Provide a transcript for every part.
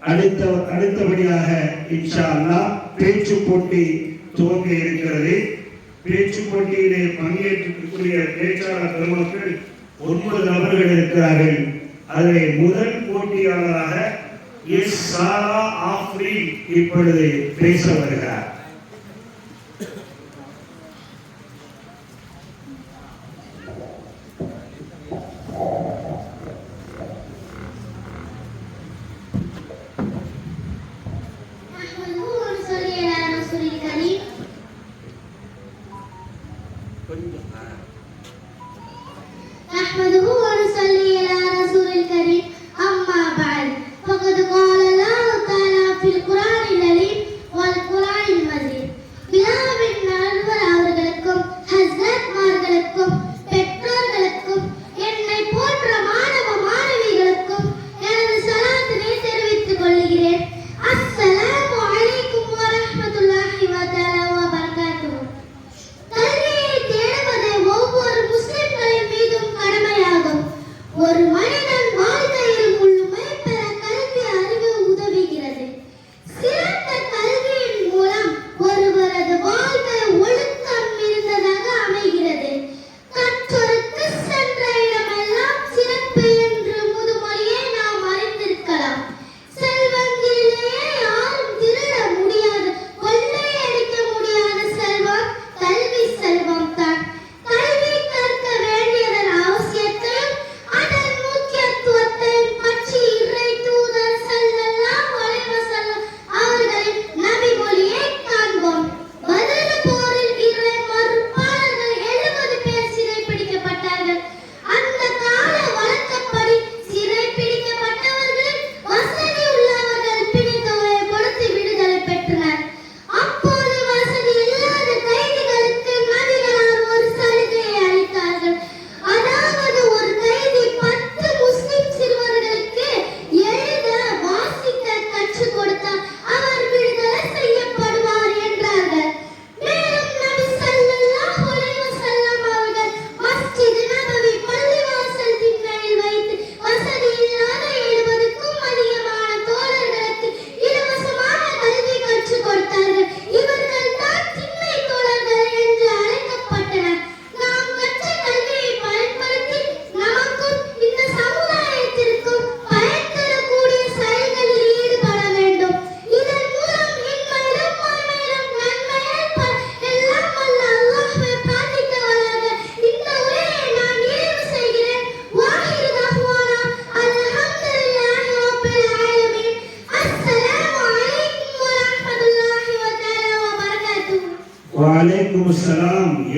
அடுத்தபடியாக இன்ஷா அல்லாஹ் பேச்சு போட்டி துவங்க இருக்கிறது. பேச்சு போட்டியிலே பங்கேற்கக்கூடிய பேச்சாளர் பெருமக்கள் 9 நபர்கள் இருக்கிறார்கள். அதில் முதல் போட்டியாளராக எஸ் சாரா ஆஃப்ரீன் இப்பொழுது பேச வருகிறார்.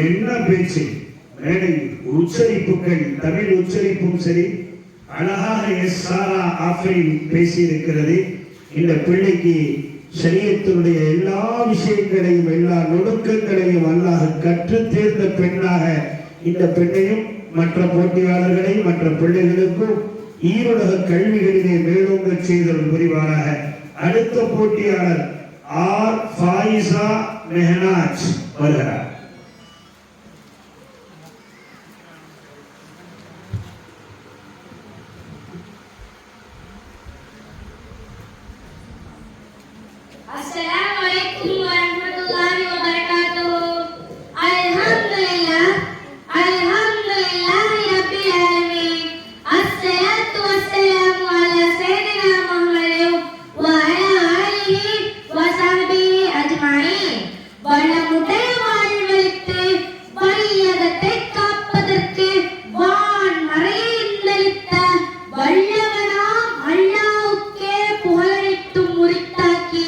என்ன பேச்சு மேடை உச்சரிப்புகள் தமிழ் உச்சரிப்பும் சரி அழகாக எஸ் சாரா ஆஃப்ரீன் பேசி இருக்கிறது. இந்த பிள்ளைக்கு ஷரியத்தினுடைய எல்லா விஷயங்களையும் எல்லா நுணுக்கங்களையும் அல்லாஹ் கற்று தேர்ந்த பெண்ணாக இந்த பெண்ணையும் மற்ற போட்டியாளர்களையும் மற்ற பிள்ளைகளுக்கும் ஈருலக கல்விகளிலே மேலோங்க செய்தல் புரிவாராக. அடுத்த போட்டியாளர் ஆர் ஃபாயிசா மெஹனாஜ் வருகிறார். வல்லவனாம் அல்லாஹ்வுக்கே புகழனைத்தும் உரித்தாக்கி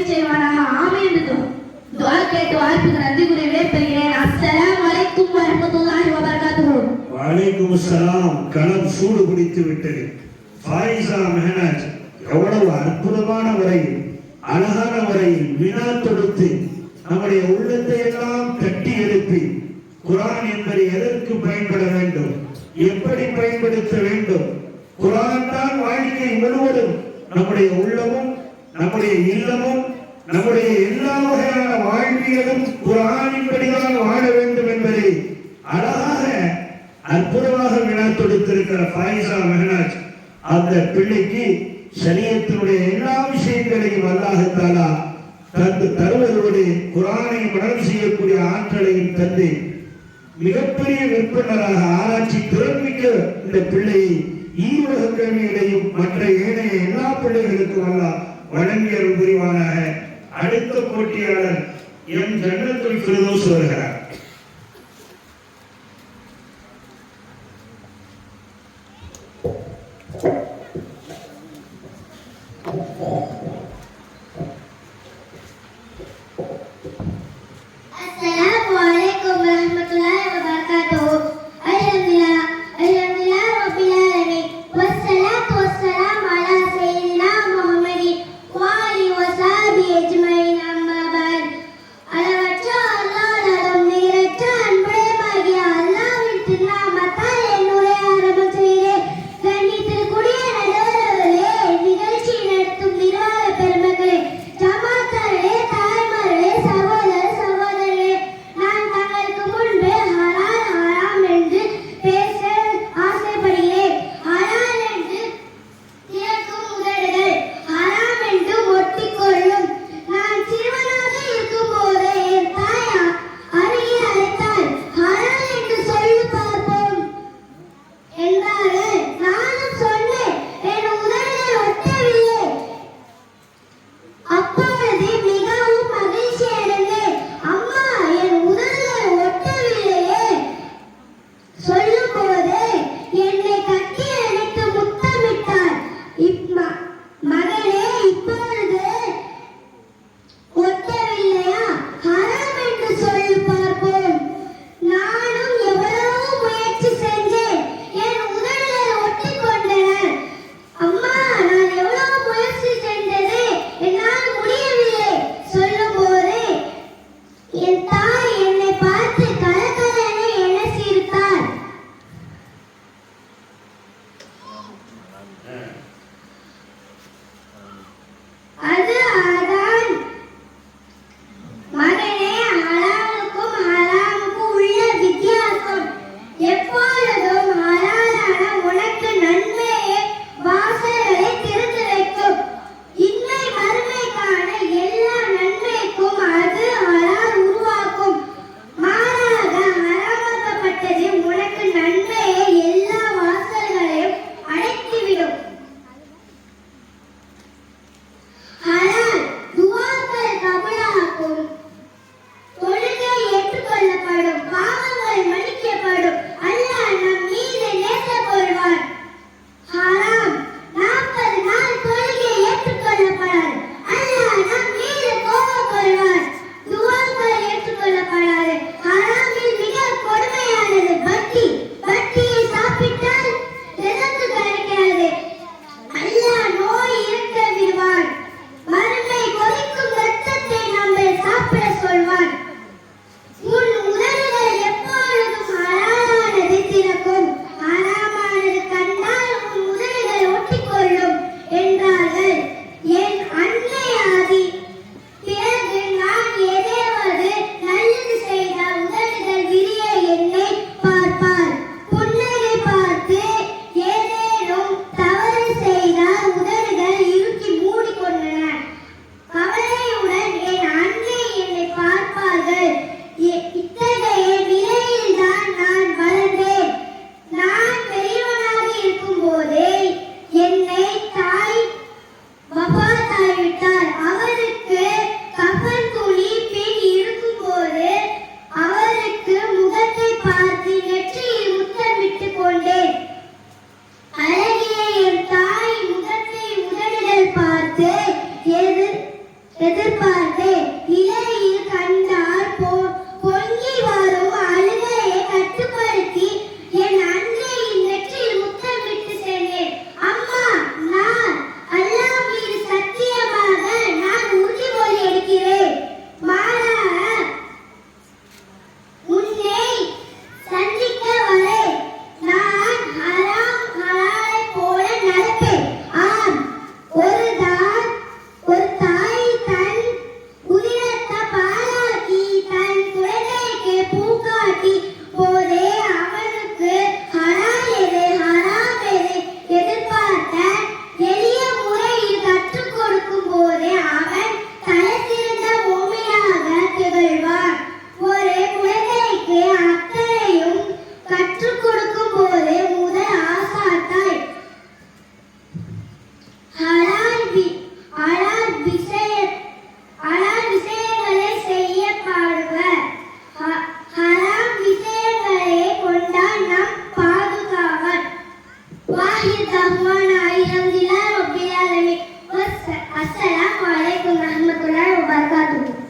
உதவி செய்வானாக. ஆமென் என்று துஆ கேட்டு வாய்ப்புக்கு நன்றி கூறி விடைபெறுகிறேன். அஸ்ஸலாமு அலைக்கும் வரஹ்மத்துல்லாஹி வபரகாத்துஹு. வலைக்கும் அஸ்ஸலாம். களம் சூடு பிடித்து விட்டது. ஃபாயிஸா மெஹனாஜ் எவ்வளவு அற்புதமான முறையில் அழகான முறையில் வினா தொடுத்து நம்முடைய உள்ளத்தை எல்லாம் தட்டி எழுப்பி குர்ஆன் என்பது எதற்கு பயன்பட வேண்டும், எப்படி பயன்படுத்த வேண்டும், குர்ஆன் தான் வாழ்க்கை முழுவதும் நம்முடைய உள்ளமும் நம்முடைய இல்லமும் நம்முடைய எல்லா வகையான வாழ்வியலும் குர்ஆனின்படிதான் வாழ வேண்டும் என்பதை அழகாக அற்புதமாக வினா தொடுத்திருக்கிற ஃபாயிஸா மெஹனாஜ் அந்த பிள்ளைக்கு ஷரியத்தினுடைய எல்லா விஷயங்களையும் அல்லாஹ் தஆலா தந்து தருவதோடு குர்ஆனை மனனம் செய்யக்கூடிய ஆற்றலையும் தந்து மிகப்பெரிய விற்பனராக ஆராய்ச்சி திறன்மிக்க இந்த பிள்ளையை ஈருலக கல்வியிலையும் மற்ற ஏனைய எல்லா பிள்ளைகளுக்கும் அல்லாஹ் வழங்கி அருள் புரிவானாக. அடுத்த போட்டியாளர் எம் ஜன்னத்துல் ஃபிர்தௌஸ் வருகிறார். Assalamu alaikum warahmatullahi wabarakatuh. Alhamdulillah rabbil alamin. Wassalatu wassalamu ala sayyidina Muhammadin wa alihi wa sahbihi ajma'in. Amma ba'd. அளவற்ற அல்லாஹ்வின்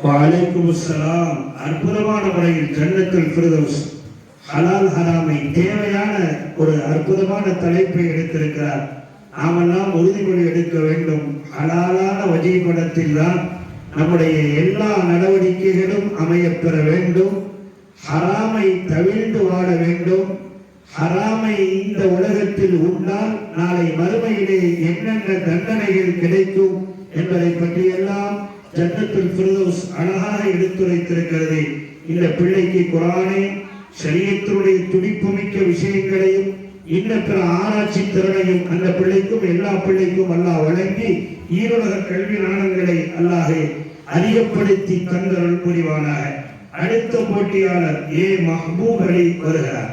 வலைக்கும் அஸ்ஸலாம். அற்புதமான முறையில் ஜன்னத்துல் ஃபிர்தௌஸ் ஹலால் ஹராமை தேவையான ஒரு அற்புதமான தலைப்பை எடுத்திருக்கிறார். நாமெல்லாம் உறுதிமொழி எடுக்க வேண்டும். ஹலாலான வஜீபடத்தில் தான் நம்முடைய எல்லா நடவடிக்கைகளும் அமையப்பெற வேண்டும். ஹராமை தவிர்த்து வாழ வேண்டும். ஹராமை இந்த உலகத்தில் உண்டால் நாளை மறுமையிலே என்னென்ன தண்டனைகள் கிடைக்கும் என்பதை பற்றியெல்லாம் ஜன்னத்துல் ஃபிர்தௌஸ் அழகாக எடுத்துரைத்திருக்கிறது. இந்த பிள்ளைக்கு குர்ஆனை ஷரியத்தினுடைய துடிப்புமிக்க விஷயங்களையும் இன்ன பிற ஆராய்ச்சி திறனையும் அந்த பிள்ளைக்கும் எல்லா பிள்ளைக்கும் அல்லாஹ் வழங்கி ஈருலக கல்வி நாணங்களை அல்லாஹ் அதிகப்படுத்தி தந்தருள் புரிவானாக. அடுத்த போட்டியாளர் ஏ மஹ்பூப் அலி வருகிறார்.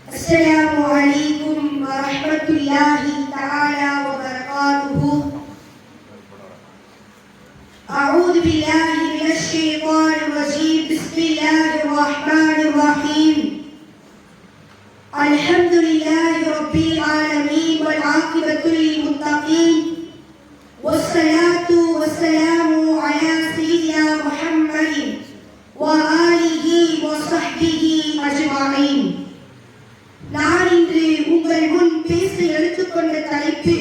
السلام عليكم ورحمة الله تعالى وبركاته. أعوذ بالله من الشيطان الرجيم. بسم الله الرحمن الرحيم. الحمد لله رب العالمين والعاقبة للمتقين والصلاة والسلام على سيدنا محمد وآله وصحبه أجمعين. நான் இன்று உங்கள் முன் பேச எடுத்துக்கொண்ட தலைப்பு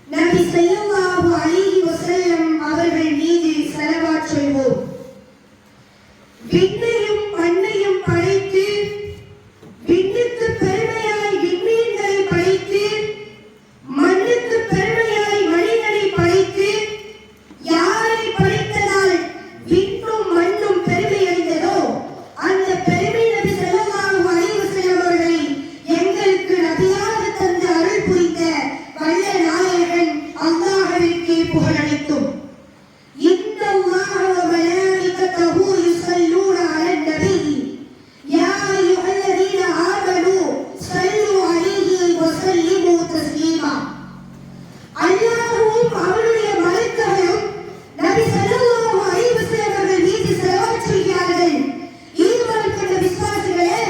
நபி ஸல்லல்லாஹு அலைஹி வஸல்லம் அவர்கள் மீது ஸலவாத் சொல்வோம். விண்ணையும் மண்ணையும் படைத்து விண்ணுக்கு பெருமையாய் விண்மீன்களை படைத்து மண்ணுக்கு பெருமையாய் மனிதனை படைத்து யாரை படைத்ததால் விண்ணும் மண்ணும் பெருமை அடைந்ததோ அந்த பெருமை நபி ஸல்லல்லாஹு அலைஹி வஸல்லம் அவர்களை எங்களுக்கு நபியாக தந்து அருள் புரிந்த வல்ல நாயகன் அல்லாஹ்விற்கு புகழனைத்தும். இன்னல்லாஹ வ மலாயிகத்தஹு யுஸல்லூன அலன் நபி யா அய்யுஹல்லதீன ஆமனூ ஸல்லூ அலைஹி வ ஸல்லிமூ தஸ்லீமா. அல்லாஹ்வும் அவருடைய மலக்குகளும் நபி ஸல்லல்லாஹு அலைஹி வஸல்லம் அவர்கள் மீது ஸலவாத் சொல்கிறார்கள். ஈமான் கொண்ட விசுவாசிகளே,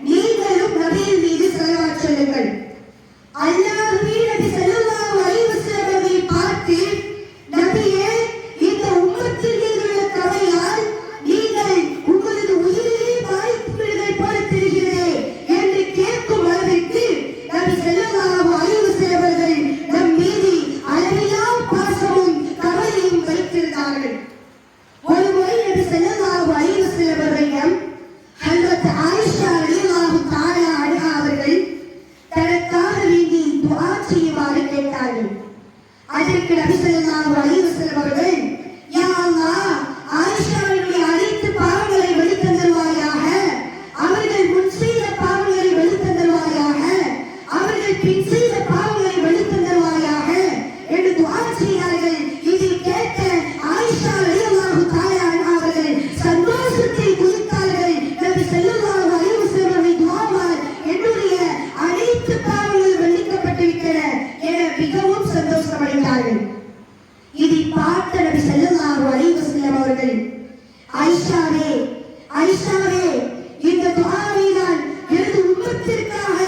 நீங்களும் நபியின் மீது ஸலவாத் சொல்லுங்கள். அல்லாஹ்வே நபி ஸல்லல்லாஹு அலைஹி வஸல்லம் அவர்களை பார்த்து, நபியே, இந்த உம்மத்தின் மீது உள்ள கவலையால் நீங்கள் உங்களது உயிரிலே பாதிக்கப்படுவதை போல தெரிகிறதே என்று கேட்கும் அளவிற்கு நபி ஸல்லல்லாஹு அலைஹி வஸல்லம் அவர்கள் நம் மீது அளவில்லா பாசமும் கவலையும் வைத்திருந்தார்கள். ஒரு முறை நபி ஸல்லல்லாஹு அலைஹி வஸல்லம் அவர்களிடம் ஹஜ்ரத் ஆயிஷா ரலியல்லாஹு தஆலா அன்ஹா அவர்கள் தனக்காக வேண்டி துஆ செய்யுமாறு கேட்டார்கள். அதற்கு நபி ஸல்லல்லாஹு அலைஹி வஸல்லம் அவர்கள், யா அல்லாஹ், ஆயிஷாவுடைய அனைத்து பாவங்களை வெளித்தந்தருவாயாக, அவர்கள் முன் செய்த பாவங்களை வெளித்தந்தருவாயாக, அவர்கள் பின் செய்த பாவங்களை வெளித்தந்தருவாயாக என்று துஆ செய்தார்கள். இதில் கேட்ட ஆயிஷா ரலியல்லாஹு தஆலா அன்ஹா அவர்கள் சந்தோஷத்தில் குதித்தார்கள். நபி ஸல்லல்லாஹு அலைஹி வஸல்லம் அவர்கள் துஆவால் என்னுடைய அனைத்து பாவங்கள் மன்னிக்கப்பட்டு விட்டன என மிகவும் சந்தோஷமடைந்தார்கள். இதை பார்த்த நபி ஸல்லல்லாஹு அலைஹி வஸல்லம் அவர்கள், ஆயிஷாவே, ஆயிஷாவே, இந்த துஆவை நான் எனது உம்மத்திற்காக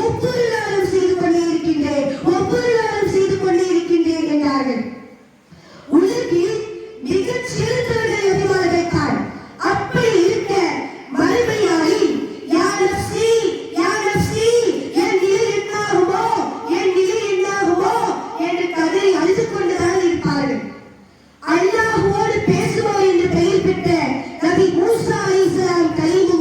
ஒவ்வொரு நாளும் செய்து கொண்டே இருக்கின்றேன், ஒவ்வொரு நாளும் செய்து கொண்டே இருக்கின்றேன் என்றார்கள். உலகில் மிகச் சிறந்தவர்கள் நபிமார்கள் தான். அப்படி இருக்க மறுமையாளி, யா நஃப்ஸி, யா நஃப்ஸி, என் நிலை என்னாகுமோ, என் நிலை என்னாகுமோ என்று கதறி அழுது கொண்டுதான் இருப்பார்கள். அல்லாஹ்வோடு பேசுவோம் என்று பெயர் பெற்ற நபி மூசா அலைஹிஸ்ஸலாம் கலீமுல்லாஹ்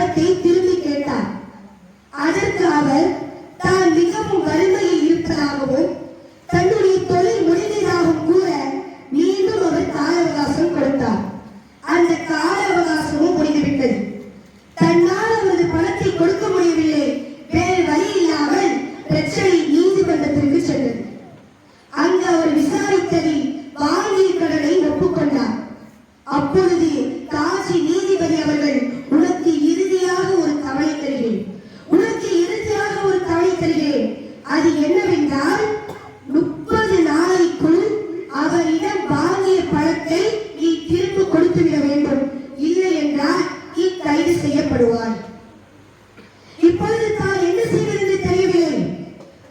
பணத்தை திரும்பி கேட்டார். அதற்கு அவர் தான் மிகவும் வறுமையில் இருப்பதாகவும் தன்னுடைய தொழில் முடிந்ததாகவும் கூற மீண்டும் அவர் கால அவகாசம் கொடுத்தார். அந்த கால அவகாசமும் முடிந்துவிட்டது. தன்னால் அவரது பணத்தை கொடுக்க முடியவில்லை. வேறு வழி இல்லாமல் பிரச்சனை நீதிமன்றத்திற்கு சென்றது. அங்கு அவர் விசாரித்ததில் வாங்கிய கடனை ஒப்புக்கொண்டார். அப்பொழுது காசி நீதிபதி அவர்கள், உனக்கு இறுதியாக ஒரு தவணை தருகிறேன், உனக்கு இறுதியாக ஒரு தவணை தருகிறேன். அது என்னவென்றால் 30 நாளைக்குள் அவரிடம் வாங்கிய பணத்தை நீ திரும்ப கொடுத்துவிட வேண்டும். இல்லை என்றால் நீ கைது செய்யப்படுவாய். இப்பொழுது தான் என்ன செய்வது தெரியவில்லை.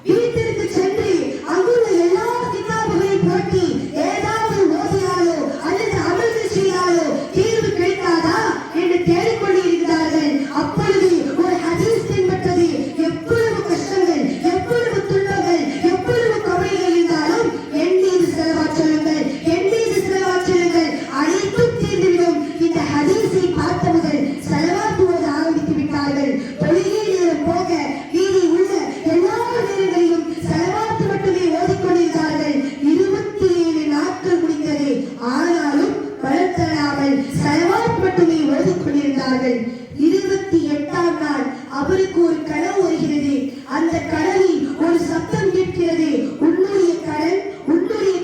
வீட்டிற்கு சென்று அங்குள்ள எல்லா கிதாபுகளையும் புரட்டி ஏதாவது ஓதியாலோ அல்லது அமல்கள் செய்யாலோ தீர்வு கிடைக்காதா என்று தேடிக்கொண்டிருக்கிறார்கள். அப்பொழுது ஒரு ஹதீஸ் தென்பட்டது. எவ்வளவு கஷ்டங்கள், எவ்வளவு துன்பங்கள், எவ்வளவு கவலைகள் இருந்தாலும் என் மீது செலவாச் சொல்லுங்கள், என் மீது செலவாச் சொல்லுங்கள், அனைத்தும் தீர்ந்துவிடும். இந்த ஹதீஸை பார்த்த முதல் செலவாத்து ஓத ஆரம்பித்து விட்டார்கள். தொழுகை நேரம் போக வீதி உள்ள எல்லா நேரங்களிலும் செலவாத்து மட்டுமே ஓதிக்கொண்டிருந்தார்கள். 27 நாட்கள் முடிந்தது. ஆனாலும் பலன் தராமல் செலவாத் மட்டுமே ஓதிக்கொண்டிருந்தார்கள். 28ஆம் நாள் அவருக்கு ஒரு கனவு வருகிறது. அந்த கனவில் ஒரு சத்தம் கேட்கிறது. உன்னுடைய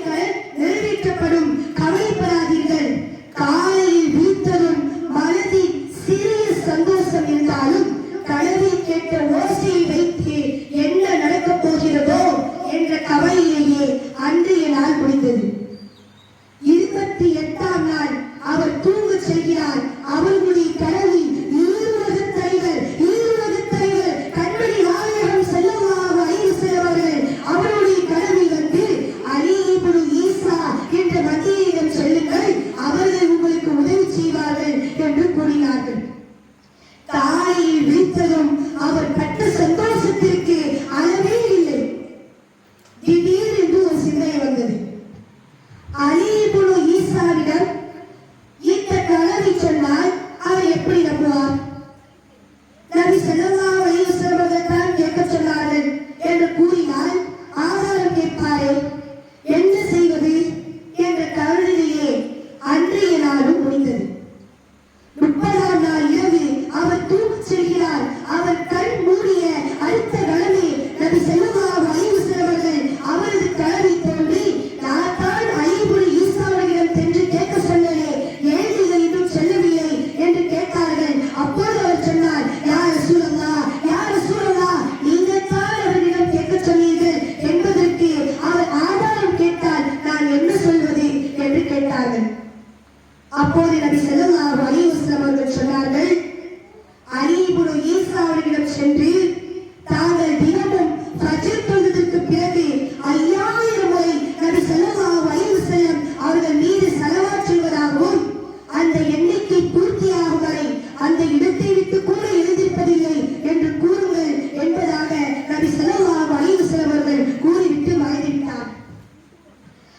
கடன் நிறைவேற்றப்படும், கவலைப்படாதீர்கள். காலையில் வீழ்த்ததும் மனதில் சிறிய சந்தோஷம் இருந்தாலும் கனவில் கேட்ட ஓசையை வைத்து என்ன நடக்கப் போகிறதோ என்ற கவலையிலேயே அன்றைய நாள் முடிந்தது. 28ஆம் நாள் அவர் தூங்க செல்கிறார். அவர்களுடைய கனவில் ஈருலகத் தலைவர் கண்மணி நாயகம் ஸல்லல்லாஹு அலைஹி வஸல்லம் அவர்கள் அவருடைய கனவில் வந்து, அலி இப்னு ஈசா என்ற மந்திரியிடம் சொல்லுங்கள், அவர்கள் உங்களுக்கு உதவி செய்வார்கள் என்று கூறினார்கள். காலையில் விழித்ததும் அவர் பட்ட சந்தோஷத்திற்கு அளவே இல்லை. திடீரென்று ஒரு சிந்தனை வந்தது. அலி இப்னு ஈசாவிடம் இந்த கனவை சொன்னால் அவர் எப்படி நம்புவார்? நபி ஸல்லல்லாஹு அலைஹி வஸல்லம் அவர்கள் தான் கேட்க சொன்னார்கள் என்று கூறினால் ஆதாரம் கேட்பாரே, என்ன செய்வது என்ற கவலையிலேயே அன்றைய நாளும் முடிந்தது. 30ஆம் நாள் இரவு அவர் தூங்கச் செல்கிறார். அவர் கண் மூடிய அடுத்த கணமே நபி ஸல்லல்லாஹு அலைஹி வஸல்லம் அவர்கள் அவரது கனவில் தோன்றி, நான் தான் அலி இப்னு ஈசாவிடம் சென்று கேட்க சொன்னேனே, ஏன் நீங்கள் இன்னும் செல்லவில்லை என்று கேட்டார்கள். அப்போது அவர் சொன்னார், யா ரசூலல்லாஹ், நீங்கள் தான் அவரிடம் கேட்க சொன்னீர்கள் என்பதற்கு அவர் ஆதாரம் கேட்டால் நான் என்ன சொல்வது என்று கேட்டார்கள். அப்போது நபி ஸல்லல்லாஹு அலைஹி வஸல்லம் அவர்கள் சொன்னார்கள், அலி இப்னு ஈசா அவர்களிடம் சென்று தாங்கள் தினமும் ஃபஜ்ர் தொழுதற்கு பிறகு 5000 முறை நபி ஸல்லல்லாஹு அலைஹி வஸல்லம் அவர்கள் மீது ஸலவாத் சொல்வதாகவும், அந்த எண்ணிக்கை பூர்த்தியாகும் வரை அந்த இடத்தை விட்டு கூட எழுந்திருப்பதில்லை என்று கூறுங்கள் என்பதாக நபி ஸல்லல்லாஹு அலைஹி வஸல்லம் அவர்கள் கூறிவிட்டு மறைந்துவிட்டார்.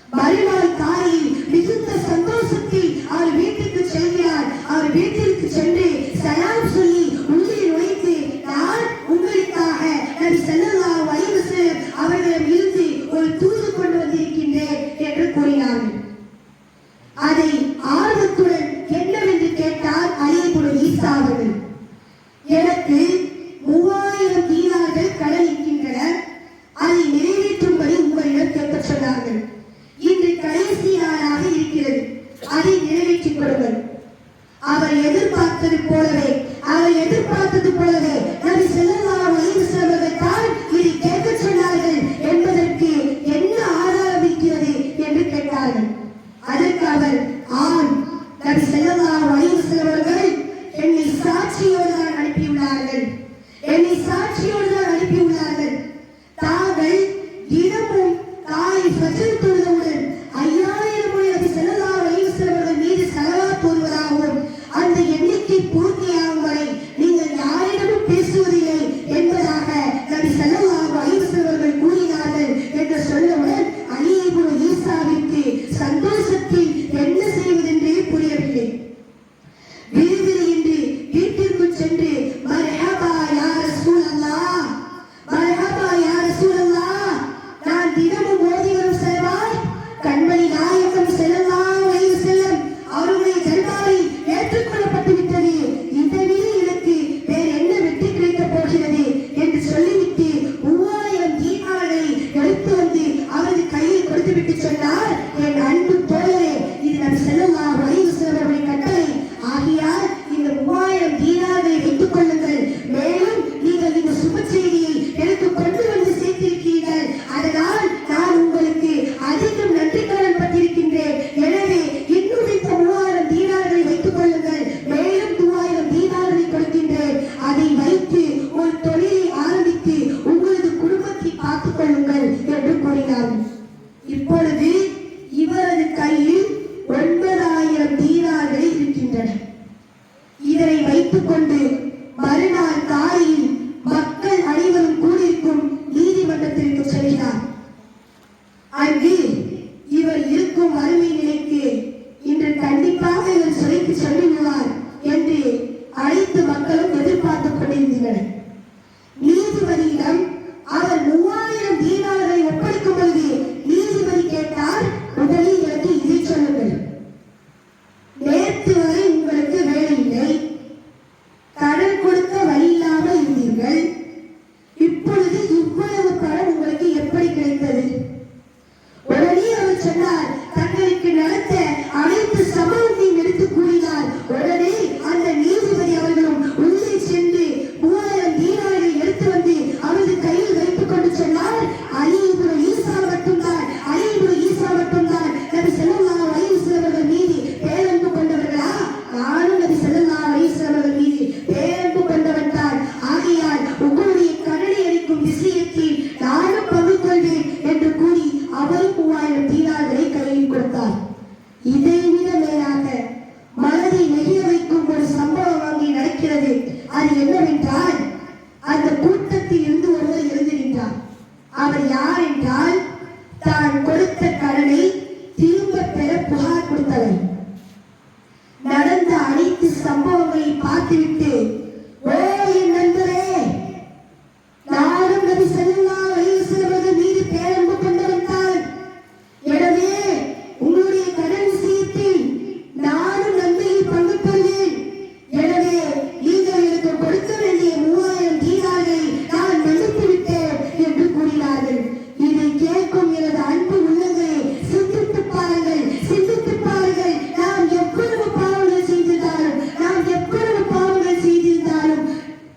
மறுநாள் காலையில் மிகுந்த சந்தோஷத்தில் அவர் வீட்டுக்கு செல்கிறார். அவர் வீட்டிற்கு சென்று சலாம் சொல்லி உள்ளே நுழைத்து, நான் உங்களுக்காக நபி ஸல்லல்லாஹு அலைஹி வஸல்லம் அவர்களிடம் இருந்து ஒரு தூது கொண்டு வந்திருக்கின்றேன் என்று கூறினார்கள். அதை ஆர்வத்துடன் என்னவென்று கேட்டார் அலி இப்னு ஈசா அவர்கள். எனக்கு 3000 தீனார்கள் கடன் இருக்கின்றன, அதை நிறைவேற்றும்படி உங்களிடம் கேட்க சொன்னார்கள். இன்று கடைசி நாளாக இருக்கிறது, அதை நிறைவேற்றிக் கொடுங்கள். அவர் எதிர்பார்த்தது போலவே நபி ஸல்லல்லாஹு அலைஹி வஸல்லம் அவர்கள் தான் இதை கேட்க சொன்னார்கள் என்பதற்கு என்ன ஆதாரம் இருக்கிறது என்று கேட்டார்கள். அதற்கு அவர், ஆம், நபி ஸல்லல்லாஹு அலைஹி வஸல்லம் அவர்கள் என்னை சாட்சியோடு தான் அனுப்பியுள்ளார்கள். தாங்கள் தினமும் காலை ஃபஜ்ர் தொழுதவுடன் 5000 முறை நபி ஸல்லல்லாஹு அலைஹி வஸல்லம் அவர்கள் மீது ஸலவாத் ஓதுவதாகவும், அந்த எண்ணிக்கை பூர்த்தியாகும் வரை நீங்கள் யாரிடமும் பேசுவதில்லை என்பதாக நபி ஸல்லல்லாஹு அலைஹி வஸல்லம் அவர்கள் கூறினார்கள் என்று சொன்னவுடன் அலி இப்னு ஈசாவிற்கு சந்தோஷத்தில் என்ன செய்வதென்றே புரியவில்லை. விறுவிறு என்று வீட்டிற்குள் சென்று இருந்தன. நீதிபதியிடம் அவர் 3000 தீனாரை ஒப்படைக்கும் பொழுது நீதிபதி கேட்டார், முதலில் எனக்கு இதை சொல்லுங்கள். நேற்று வரை உங்களுக்கு வேலை இல்லை, கடன் கொடுக்க வழி இல்லாமல் இருந்தீர்கள், இப்பொழுது இவ்வளவு பணம் உங்களுக்கு எப்படி கிடைத்தது? உடனே அவர் சொன்னார், தங்களுக்கு நடந்த அனைத்து சம்பவத்தையும் எடுத்து கூறினார். உடனே அந்த நீதிபதி அவர்களும் உள்ளே சென்று 3000 தீனாரை எடுத்து வந்து அவரது கையில் வைத்துக் கொண்டு சொன்னார், அலி இப்னு ஈசா மட்டும்தான் நபி ஸல்லல்லாஹு அலைஹி வஸல்லம் அவர்கள் மீது பேரன்பு கொண்டவர்களா? நானும் நபி ஸல்லல்லாஹு அலைஹி வஸல்லம் அவர்கள் மீது பேரன்பு கொண்டவன் தான். ஆகையால் உங்களுடைய கடனை அளிக்கும் விஷயத்தில் நானும் பங்கு கொள்வேன் என்று கூறி அவர் 3000 தீனார்களை கையில் கொடுத்தார். இதைவிட மேலாக மனதை நெகிழ வைக்கும் ஒரு சம்பவம் அங்கே நடக்கிறது. அது என்னவென்றால், அந்த கூட்டத்தில் இருந்து ஒருவர் எழுந்து நின்றார். அவர் யார் என்றால், தான் கொடுத்த கடனை திரும்ப பெற புகார் கொடுத்தவர். நடந்த அனைத்து சம்பவங்களை பார்த்துவிட்டு, ஓ என் நண்பரே, நானும் நபி ஸல்லல்லாஹு அலைஹி வஸல்லம் அவர்கள் மீது பேரன்பு கொண்டவன் தான். எனவே உங்களுடைய கடன் விஷயத்தில் நானும் நன்மையில் பங்கு கொள்வேன். எனவே நீங்கள் எனக்கு கொடுக்க வேண்டிய 3000 தீனார்களை நான் மன்னித்து விட்டேன் என்று கூறினார்கள். இதை கேட்கும் எனது அன்பு உள்ளங்களே, சிந்தித்து பாருங்கள். நாம் எவ்வளவு பாவங்கள் செய்திருந்தாலும்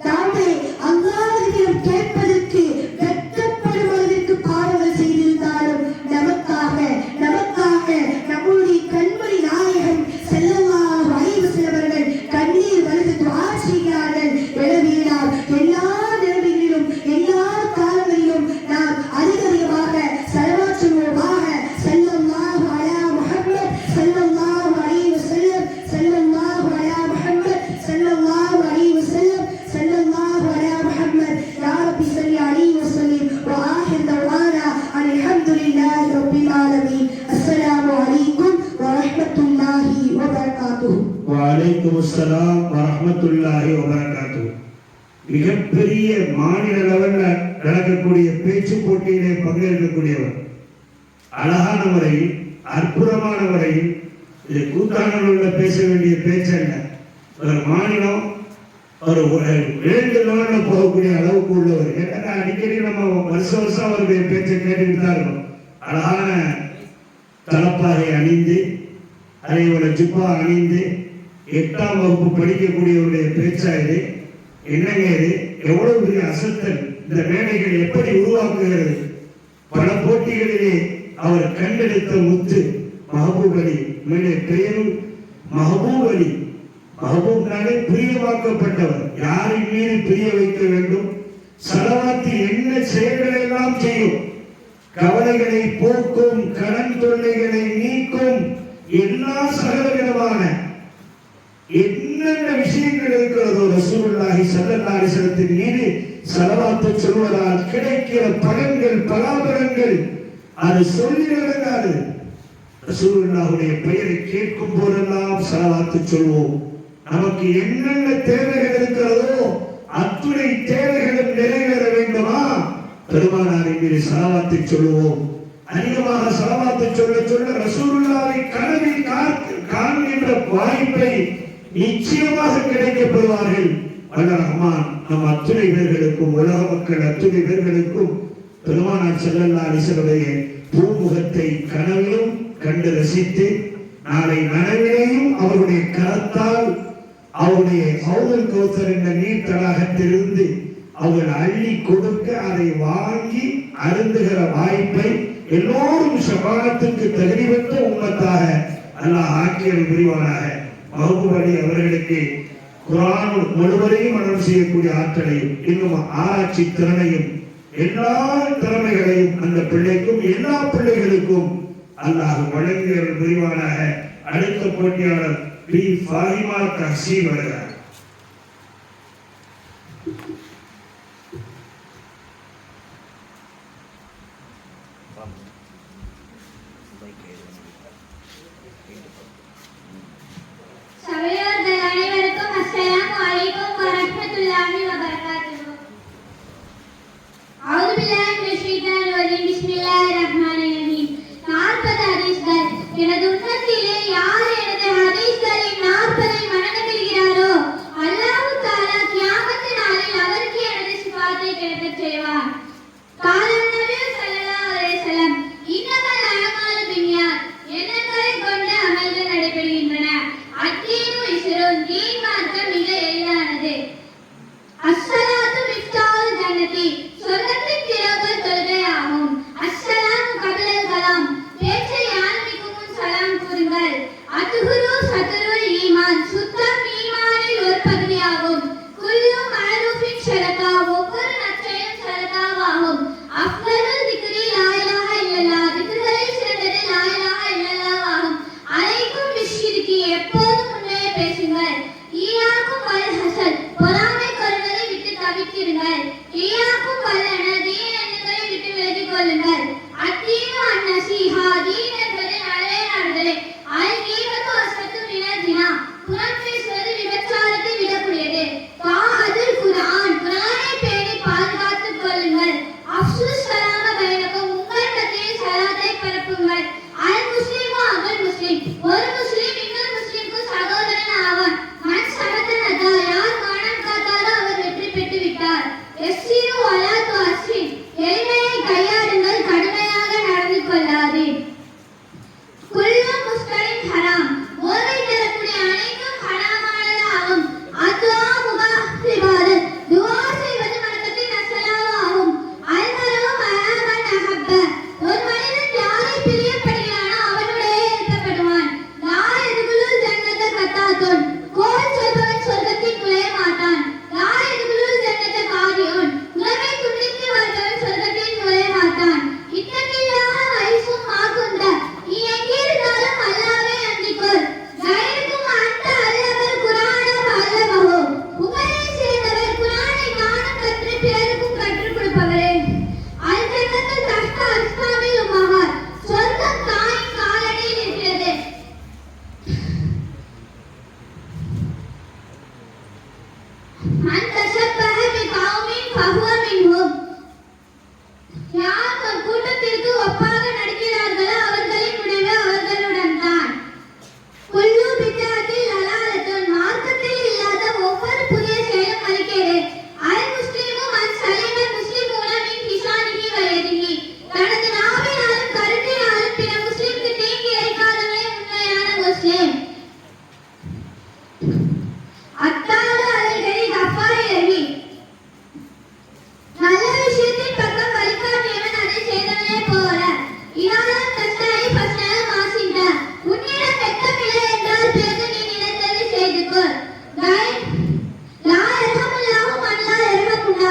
நாமே அல்லாஹ்விடம் கேட்பதற்கு வெட்கப்படும் அளவிற்கு பாவங்கள் செய்திருந்தாலும் நமக்காக நம்முடைய கண்மணி நாயகம் ஸல்லல்லாஹு அலைஹி வஸல்லம் அவர்கள் கண்ணீர் வடித்து துஆ செய்கிறார்கள். எனவே நாம் எல்லா நிலைமைகளிலும் எல்லா காலங்களிலும் நாம் அதிகமாக ஸலவாத் சொல்வோமாக. ஸல்லல்லாஹு அலா முஹம்மத் ஸல்லல்லாஹு அலைஹி வஸல்லம், ஸல்லல்லாஹு அலா முஹம்மத் ஸல்லல்லாஹு அலைஹி வஸல்லம், ஸல்லல்லாஹு அலா முஹம்மத். யா ரப்பி ஸல்லி அலைஹி வஸல்லம் வ ஆஹிர் தவானா அல்ஹம்துலில்லாஹி ரப்பில் ஆலமீன். அஸ்ஸலாமு அலைக்கும் வ ரஹ்மத்துல்லாஹி வ பரகாத்துஹு. வலைக்கும் அஸ்ஸலாம் வரஹ்மத்துல்லாஹி வபரகாத்துஹு. மிகப்பெரிய மாநில லெவல்ல நடக்கக்கூடிய பேச்சு போட்டியிலே பங்கேற்கக்கூடியவர், அழகான முறையில் அற்புதமான முறையில், இது கூத்தானவர்கள பேச வேண்டிய பேச்சல்ல, ஒரு மாநிலம் ஒரு வேண்டு லெவல்ல போகக்கூடிய அளவுக்கு உள்ளவர். ஏன்னா அடிக்கடி நம்ம வருஷம் அவருடைய பேச்சை கேட்டுட்டு தான் இருக்கோம். அழகான தலப்பாகை அணிந்து, அதே போல ஜுப்பா அணிந்து 8ஆம் வகுப்பு படிக்கக்கூடியவருடைய பேச்சா இது. என்னங்க இது, எவ்வளவு பெரிய அசத்தல்! இந்த மேடைகள் எப்படி உருவாக்குகிறது! பல போட்டிகளிலே அவர் கண்டெடுத்த முத்து மஹபூப் அலி. மேலே பெயரும் மஹபூப் அலி. மஹபூப்னாலே பிரியமாக்கப்பட்டவர். யாரின் மீது பிரிய வைக்க வேண்டும்? ஸலவாத்தில் என்ன செயல்களை எல்லாம் செய்யும்? கவலைகளை போக்கும், கடன் தொல்லைகளை நீக்கும், எல்லா சகலவிதமான என்னென்ன விஷயங்கள் இருக்கிறதோ ரசூலுல்லாஹி ஸல்லல்லாஹு அலைஹி வஸல்லத்தின் மீது ஸலவாத் சொல்வதால் கிடைக்கிற பலன்கள், பலாபலன்கள் அது சொல்லிவிடாது. ரசூலுல்லாஹுடைய பெயரை கேட்கும் போதெல்லாம் ஸலவாத் சொல்வோம். நமக்கு என்னென்ன தேவைகள் இருக்கிறதோ அத்துணை தேவைகளும் நிறைவேற வேண்டுமா? பெருமானாரின் மீது ஸலவாத் சொல்லுவோம். அதிகமாக ஸலவாத் சொல்ல ரசூலுல்லாஹை கனவில் காண்கின்ற வாய்ப்பை நிச்சயமாக கிடைக்கப்படுவார்கள். அல்ல ரஹ்மான் நம் அத்துணை பேர்களுக்கும், உலக மக்கள் அத்துணை பேர்களுக்கும் பெருமானார் ஸல்லல்லாஹு அலைஹி வஸல்லம் பூமுகத்தை கனவிலும் கண்டு ரசித்து, நாளை நனவிலேயும் அவருடைய கரத்தால் அவருடைய ஹவுதுல் கௌசர் என்ற நீர் தடாகத்திலிருந்து அவர்கள் அள்ளி கொடுக்க அதை வாங்கி அருந்துகிற வாய்ப்பை எல்லோரும் ஷஃபாஅத்துக்கு தகுதி பெற்ற உம்மத்தாக அல்லாஹ் ஆக்கியல் புரிவானாக. மஹபூப் அலி அவர்களுக்கு குர்ஆன் முழுவதையும் மனனம் செய்யக்கூடிய ஆற்றலையும், இன்னும் ஆராய்ச்சி திறனையும், எல்லா திறமைகளையும் அந்த பிள்ளைக்கும் எல்லா பிள்ளைகளுக்கும் அல்லாஹ் வழங்கியல் புரிவானாக. அடுத்த போட்டியாளர் பி ஃபாஹிமா தஹ்சீன் வருகிறார். சபையோர்கள் அனைவருக்கும் அஸ்ஸலாமு அலைக்கும் வரஹ்மத்துல்லாஹி வபரகாத்துஹு.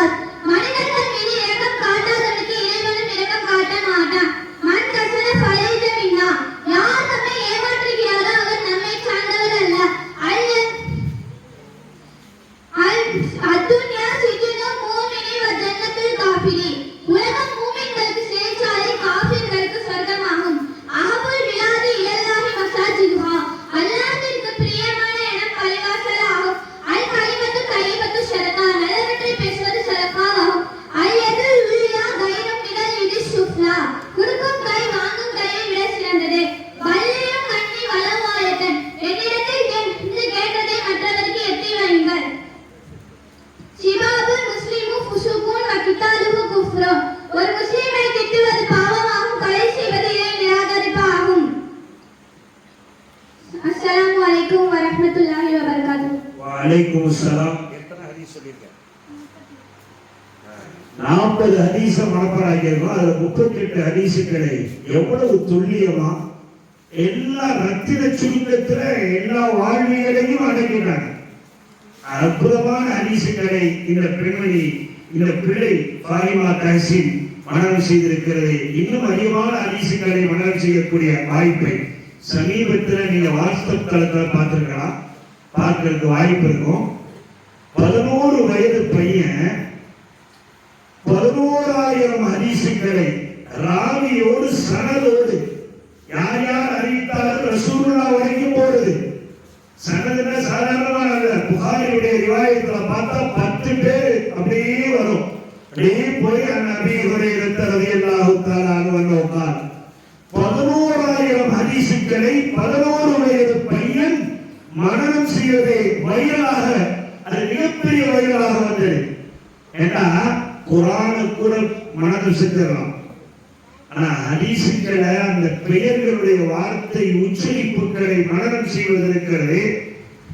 மாட்டார். மனிதர்கள் மீது இரக்கம் காட்டாதவனுக்கு இறைவனும் இரக்கம் காட்ட மாட்டான். மன் கசன ஃபலைத மின்னா. யார் நம்மை ஏமாற்றுகிறாரோ அவர் நம்மை சார்ந்தவர் அல்ல. அத்துன்யா சிஜுனு மூமினி வ ஜன்னத்துல் காஃபிரி. உலகம் மூமின்களுக்கு சிறைச்சாலை, காஃபிர்களுக்கு சொர்க்கமாகும். அஹபுல் பிலாதி இலல்லாஹி மசாஜிதுஹா. அல்லாஹ்விற்கு பிரியமான இடம் பள்ளிவாசலாகும். அல் கலிமத்து தய்யிபத்து ஸதகா. நல்லவற்றை பேசுவது ஸதகாவாகும். அல் யதுல் உல்யா கைரும் மினல் யதி ஸுஃப்லா. கொடுக்கும் கை வாங்கும் கையை விட சிறந்தது. வல்லியும் கண்ணி வலவாயத்தன். என்னிடத்தில் இருந்து கேட்டதை மற்றவருக்கு எட்டி வையுங்கள். சிபாபுல் முஸ்லிமு ஃபுசுகுன் வ கிதாலுஹு குஃப்ரு. ஒரு முஸ்லிமை திட்டுவது பாவமாகும், கொலை செய்வது இறை நிராகரிப்பு ஆகும். அஸ்ஸலாமு அலைக்கும் வ ரஹ்மத்துல்லாஹி வ பரகாத்துஹு. வலைக்கும் அஸ்ஸலாம். எத்தனை ஹதீஸ் சொல்லியிருக்கேன்? 40 ஹதீஸ மனப்பாடாக்கியிருக்கோம். அதுல 38 ஹதீஸுகளை எவ்வளவு துல்லியமா எல்லா ரத்தின சுருக்கத்துல எல்லா வாழ்வியலையும் அடங்கிட்டாங்க. அற்புதமான ஹதீஸுகளை இந்த பெண்மணி, இந்த பிள்ளை ஃபாரிமா தஹ்சீன் மனனம் செய்திருக்கிறது. இன்னும் அதிகமான ஹதீஸுகளை மனனம் செய்யக்கூடிய வாய்ப்பை சமீபத்தில் நீங்க வாட்ஸ்அப் தளத்தில் பார்த்துருக்கலாம், பார்க்கறதுக்கு வாய்ப்பு இருக்கும். 11 வயது பையன் 11,000 ஹதீஸுகளை ராவியோடு சனதோடு யார் யார் அறிவித்தாலும் ரசூலுல்லாஹ் வரைக்கும் போடுது. சனதுன்னா சாதாரணமான அல்ல. புகாரியுடைய ரிவாயத்துல பார்த்தா 10 பேர் அப்படியே வரும். அப்படியே போய் நபி ஹுரைரா ரலியல்லாஹு தஆலா அன்ஹு உட்கார் 11,000 ஹதீஸுகளை 11 வயது பையன் மனனம் செய்வதை வைரலாக, அது மிகப்பெரிய வைரலாக வந்தது. ஏன்னா குர்ஆனை கூட மனனம் செஞ்சிடலாம், ஆனா ஹதீஸுகளை அந்த பெயர்களுடைய வார்த்தை உச்சரிப்புகளை மனனம் செய்வது இருக்கிறது.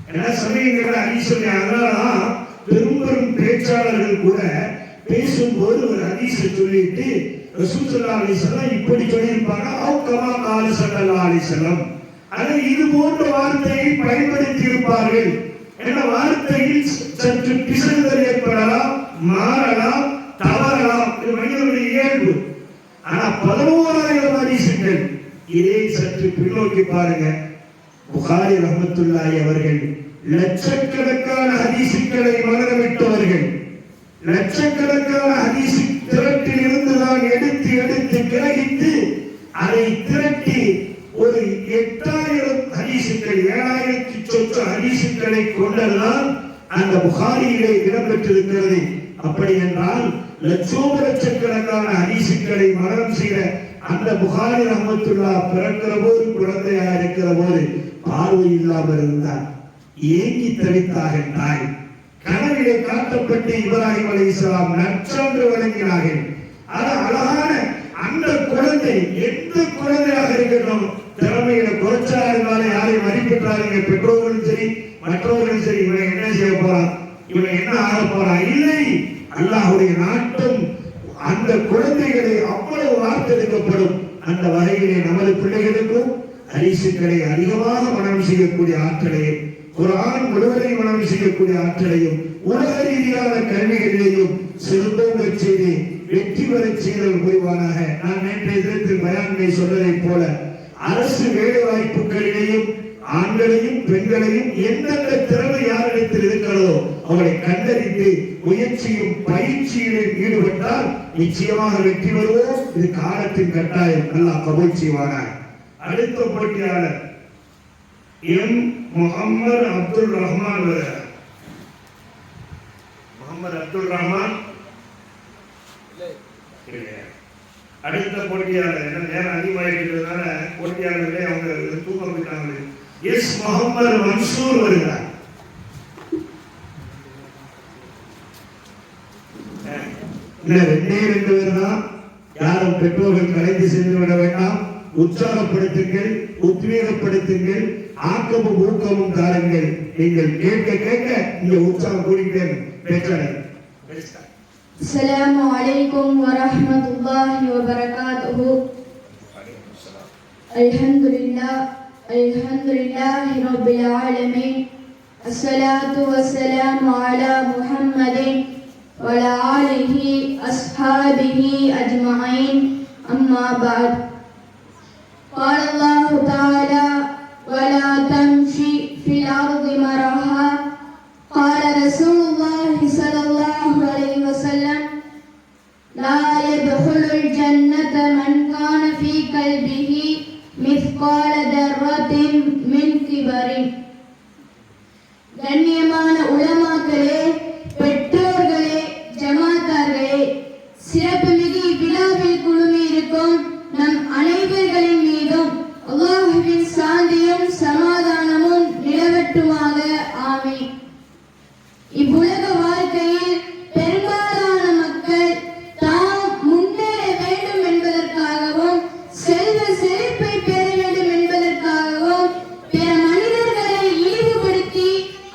ஏன்னா சமயங்களில் ஹதீஸுடைய அதனாலதான் பெரும் பெரும் பேச்சாளர்கள் கூட பேசும்போது ஒரு ஹதீஸை சொல்லிட்டு ரசூல் ஸல்லல்லாஹு அலைஹி வஸல்லம் இப்படி சொல்லியிருப்பாங்க, அவ் கமா கால ஸல்லல்லாஹு அலைஹி வஸல்லம், அல்லது இது போன்ற வார்த்தையை பயன்படுத்தி இருப்பார்கள் என்ற வார்த்தையில் சற்று பிசகுதல் ஏற்படலாம், மாறலாம், தவறலாம். இது மனிதனுடைய இயல்பு. ஆனா 11,000 ஹதீஸுகள். இதை சற்று பின்னோக்கி பாருங்க. புகாரி ரஹ்மத்துல்லாஹி அவர்கள் லட்சக்கணக்கான ஹதீஸுகளை மனனமிட்டவர்கள். லட்சக்கணக்கான ஹதீஸ் திரட்டில் இருந்து தான் எடுத்து எடுத்து கிரகித்து அதை திரட்டி ஒரு 8,000 ஹதீஸுகள், 7,000 சொச்ச ஹதீஸுகளை கொண்டதுதான் அந்த புகாரியிலே இடம்பெற்றிருக்கிறது. அப்படி என்றால் லட்சக்கணக்கான ஹதீஸுகளை மனனம் செய்த அந்த புகாரி ரஹ்மத்துல்லாஹ் பிறக்கிற போது, குழந்தையாக இருக்கிற போது பார்வை இல்லாமல் இருந்தார். ஏங்கி தவித்தாக தாய். கனவிலே காட்டப்பட்டு இப்ராஹிம் அலைஹிஸ்ஸலாம் நற்சான்று வழங்கினார்கள். அது அழகான அந்த குழந்தை எந்த குழந்தையாக இருக்கட்டும், திறமையில குறைச்சா இருந்தாலும் யாரையும் மதிப்பிட்டாருங்க. பெற்றோர்களும் சரி மற்றவர்களும் சரி, இவன் என்ன செய்ய போறான், இவன் என்ன ஆக போறான், இல்லை, அல்லாஹ்வுடைய நாட்டம் அந்த குழந்தைகளை அவ்வளவு வார்த்தெடுக்கப்படும். அந்த வகையிலே நமது பிள்ளைகளுக்கும் ஹதீஸுகளை அதிகமாக மனனம் செய்யக்கூடிய ஆற்றலையும், குர்ஆன் முழுவதையும் மனனம் செய்யக்கூடிய ஆற்றலையும், உலக ரீதியான கல்விகளிலேயும் சிறந்தோங்க செய்து வெற்றி பெறச் செய்தல் புரிவானாக. நான் நேற்றைய தினத்தில் பயான்களை சொன்னதை போல அரசு வேலை வாய்ப்புகளிலேயும் ஆண்களையும் பெண்களையும் எந்தெந்த திறமை யாரிடத்தில் இருக்கிறதோ அவரை கண்டறிந்து முயற்சியும் பயிற்சியிலும் ஈடுபட்டால் நிச்சயமாக வெற்றி பெறுவோம். இது காலத்தின் கட்டாயம். அல்லாஹ் கபூல் செய்வானாக. அடுத்த போட்டியாளர் எம் முஹம்மது அப்துல் ரஹ்மான் வருகிறார். முஹம்மது அப்துல் ரஹ்மான் அடுத்த போட்டியாளர். என்ன நேரம் அதிகமாகிட்டதுனால போட்டியாளர்களே அவங்க தூக்க போயிட்டாங்க. எஸ் முஹம்மது மன்சூர் வருகிறார். ரெண்டே 2 பேர் தான். யாரும் பெற்றோர்கள் கலைந்து சென்று விட வேண்டாம். உற்சாகப்படுத்துங்கள், உத்வேகப்படுத்துங்கள், ஆக்கமும் ஊக்கமும் தாருங்கள். நீங்கள் கேட்க கேட்க இங்க உற்சாகம் கூடிக்கிட்டே பேச்சாளர். அஸ்ஸலாமு அலைக்கும் வரஹ்மத்துல்லாஹி வபரகாத்துஹு. அல்ஹம்துலில்லாஹி ரப்பில் ஆலமீன். அஸ்ஸலாத்து வஸ்ஸலாமு அலா முஹம்மதின் وعلى آله أصحابه أجمعين أما بعد قال الله تعالى ولا تمشي في الأرض مرحا قال رسول الله صلى الله عليه وسلم لا يدخل الجنة من كان في قلبه مثقال ذرة من كبر. கண்ணியமான உலமாக்களே, பெற்றோர்களே, ஜமாத்தார்களே, சிறப்புமிகு விழாவில் குழுமி இருக்கும் நம் அனைவர்களின் மீதும் அல்லாஹ்வின் சாந்தியும் சமாதானமும் நிலவட்டுமாக. ஆமீன். இவ்வுலக வாழ்க்கையில் பெரும்பாலான மக்கள் தாம் முன்னேற வேண்டும் என்பதற்காகவும் செல்வ செழிப்பை பெற வேண்டும் என்பதற்காகவும் பிற மனிதர்களை இழிவுபடுத்தி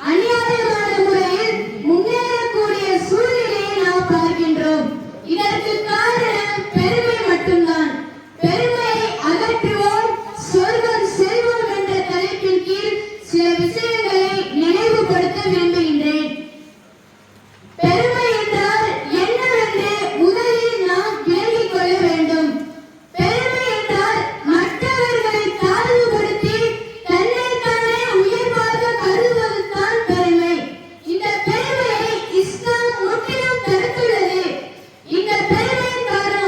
அநியாயமான முறையில் முன்னேறக்கூடிய சூழ்நிலையை நாம் பார்க்கின்றோம். இதற்கு காரணம் பெருமை மட்டும்தான். பெருமையை அகற்றுவோம், சொர்க்கம் செல்வோம் என்ற தலைப்பின் கீழ் சில விஷயங்களை நினைவுபடுத்த விரும்புகின்றேன். பெருமை என்றால் என்னவென்று முதலில் நாம் விளங்கிக் கொள்ள வேண்டும். பெருமை என்றால் மற்றவர்களை தாழ்வுபடுத்தி தன்னைத்தானே உயர்வாக கருதுவதுதான் பெருமை. இந்த பெருமையை இஸ்லாம் முற்றிலும் தடுத்துள்ளது. இந்த பெருமையின் காரணமாக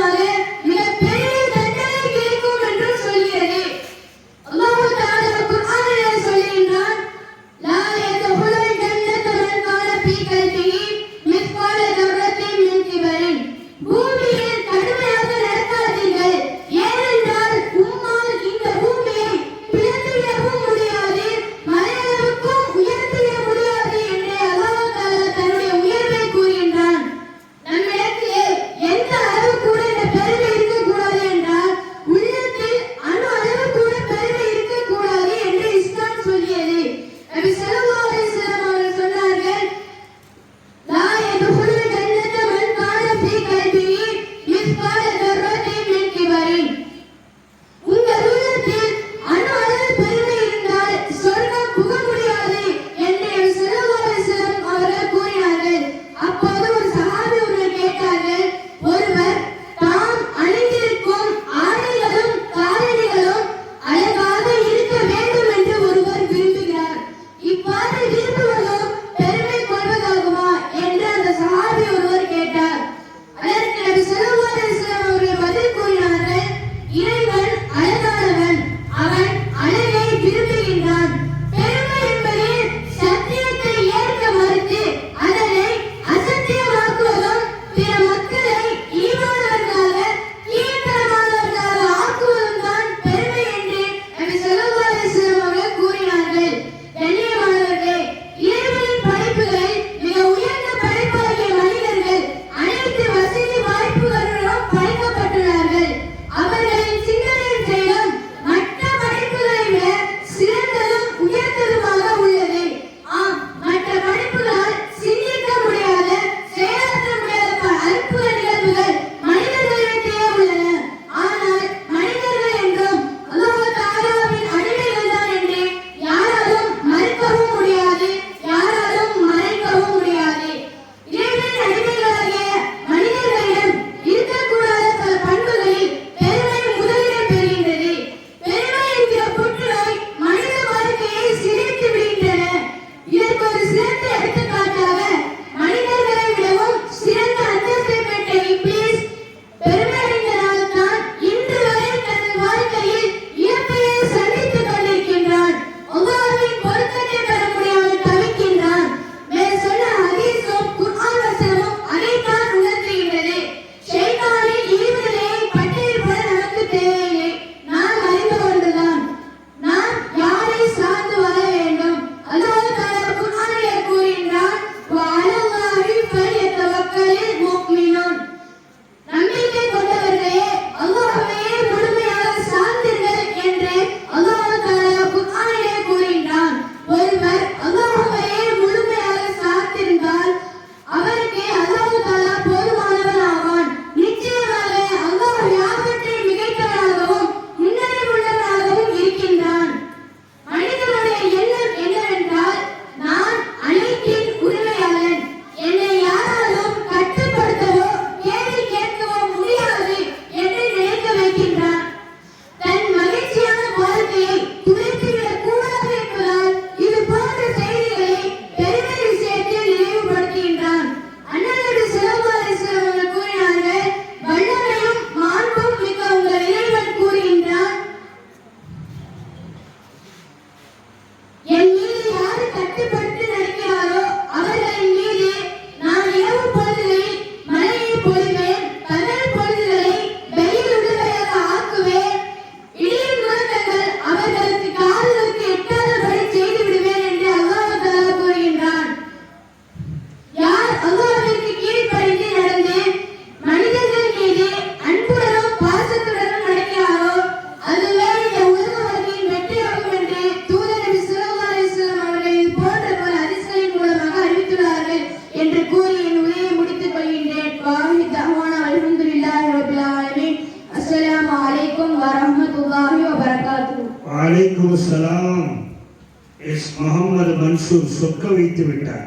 மன்சூர் சொக்க வைத்து விட்டார்.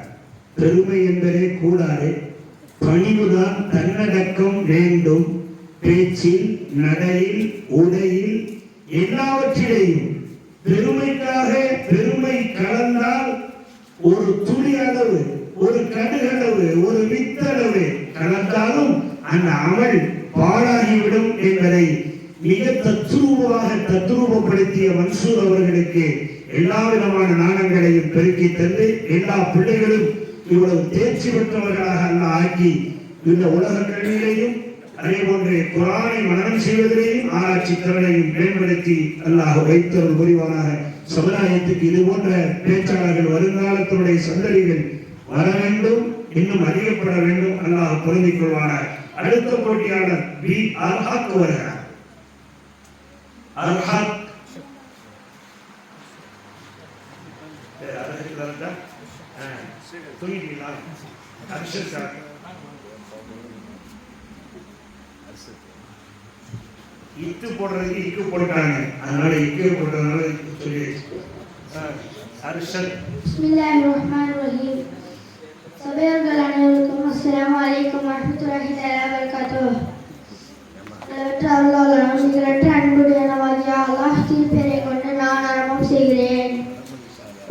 பெருமை என்பதே கூடாது, பணிவுதான், தன்னடக்கம் வேண்டும். பேச்சில், நடையில், உடையில், எல்லாவற்றிலேயும் பெருமைக்காக பெருமை கலந்தால் ஒரு துளி அளவு, ஒரு கடுகளவு, ஒரு வித்தளவு கலந்தாலும் அந்த அமல் பாழாகிவிடும் என்பதை மிக தத்ரூபப்படுத்திய மன்சூர் அவர்களுக்கு எல்லா விதமான நாணங்களையும் பெருக்கி தந்து எல்லா பிள்ளைகளும் இவ்வளவு தேர்ச்சி பெற்றவர்களாக அல்லாஹ் ஆக்கி இந்த உலக கல்வியிலையும் அதே போன்று குர்ஆனை மனனம் செய்வதிலேயும் ஆராய்ச்சி திறனையும் மேம்படுத்தி அல்லாஹ் வைத்தவர்கள் புரிவானாக. சமுதாயத்துக்கு இது போன்ற பேச்சாளர்கள் வருங்காலத்தினுடைய சந்ததிகள் வர வேண்டும், இன்னும் அதிகப்பட வேண்டும். அல்லாஹ் பொருந்திக் கொள்வானாக. அடுத்த போட்டியாளர் பி அல்ஹக் வருகிறார். அல்ஹக் தூங்கிட்டீங்களா? இக்கு போடுறதுக்கு இக்கு போட்டாங்க, அதனால இக்கு போட்டதுனால சொல்லி அர்ஷத். பிஸ்மில்லாஹிர்ரஹ்மானிர்ரஹீம். சபையோர்கள் அனைவருக்கும் அஸ்ஸலாமு அலைக்கும் வரஹ்மத்துல்லாஹி தஆலா வபரகாத்துஹு. நிகரற்ற அன்புடையவனாகிய அல்லாஹ் திருப்பெயரை கொண்டு நான் ஆரம்பம் செய்கிறேன்.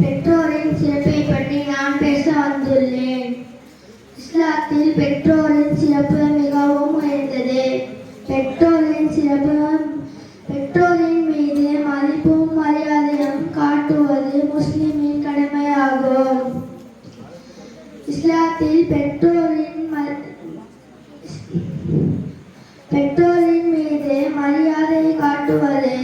பெற்றோரின் சிறப்பை பற்றி நான் பேச வந்துள்ளேன். இஸ்லாத்தில் பெற்றோரின் சிறப்பு மிகவும் உயர்ந்தது. பெற்றோரின் மீது மதிப்பும் மரியாதையும் காட்டுவது முஸ்லிமின் கடமையாகும். இஸ்லாத்தில் பெற்றோரின் மீது மரியாதை காட்டுவது